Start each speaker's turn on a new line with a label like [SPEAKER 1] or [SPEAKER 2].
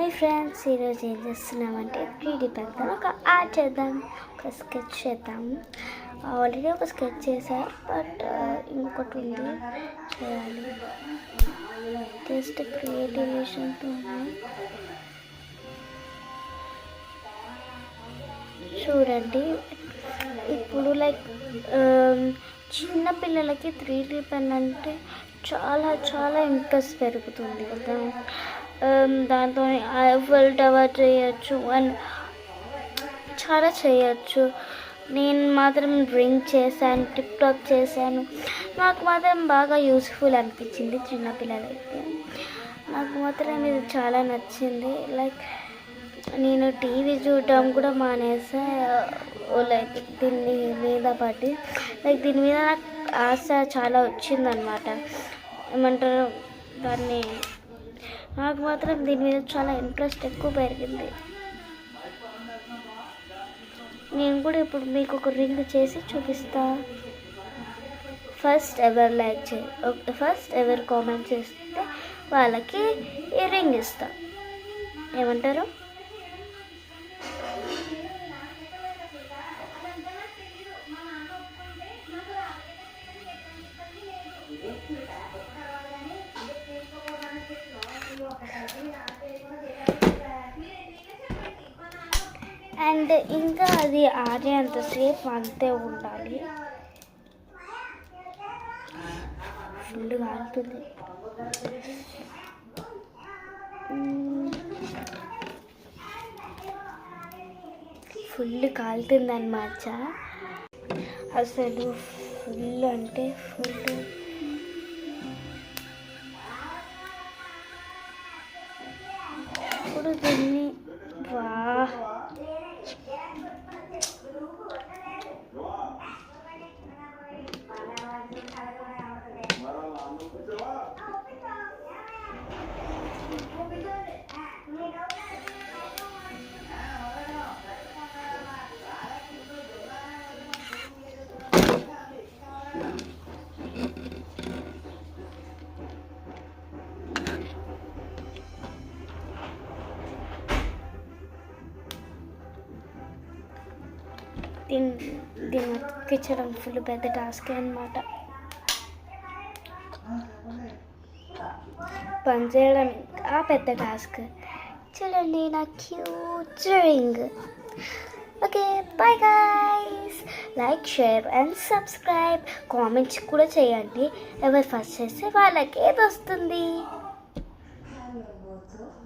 [SPEAKER 1] Hi friends, ఈరోజు ఏం చేస్తున్నామంటే 3D పెన్తో ఒక ఆర్ట్ చేద్దాం, ఒక స్కెచ్ చేద్దాం. ఆల్రెడీ ఒక స్కెచ్ చేశారు, బట్ ఇంకొకటి ఉంది చేయాలి. జస్ట్ క్రియేటివేషన్తో చూడండి. ఇప్పుడు చిన్న పిల్లలకి 3D పెన్ అంటే చాలా చాలా ఇంట్రెస్ట్ పెరుగుతుంది కదా. దాంతో ఐఫిల్ టవర్ చేయొచ్చు అండ్ చాలా చేయొచ్చు. నేను మాత్రం డ్రింక్ చేశాను, టిక్ టాక్ చేశాను. నాకు మాత్రం బాగా యూస్ఫుల్ అనిపించింది. చిన్నపిల్లలైతే నాకు మాత్రం ఇది చాలా నచ్చింది. నేను టీవీ చూడటం కూడా మానేసా. దీని మీద పడి దీని మీద నాకు ఆశ చాలా వచ్చిందనమాట. ఏమంటారు దాన్ని, నాకు మాత్రం దీని మీద చాలా ఇంట్రెస్ట్ ఎక్కువ పెరిగింది. నేను కూడా ఇప్పుడు మీకు ఒక రింగ్ చేసి చూపిస్తా. ఫస్ట్ ఎవర్ కామెంట్ చేస్తే వాళ్ళకి ఈ రింగ్ ఇస్తా. ఏమంటారు? అండ్ ఇంకా అది ఆడేంతసేపు అంతే ఉండాలి. ఫుల్ కాలుతుంది. ఫుల్ కాలుతుందన్నమాట. అసలు ఫుల్ అంటే ఫుల్. ఇప్పుడు దీన్ని దీన్ని అతికించడం ఫుల్ పెద్ద టాస్క్ అన్నమాట. పని చేయడం ఇంకా పెద్ద టాస్క్. చూడండి నా cute ring. Okay, bye guys. Like, share and subscribe. Comments కూడా చేయండి. ఎవరు ఫస్ట్ చేస్తే వాళ్ళకి ఏది వస్తుంది.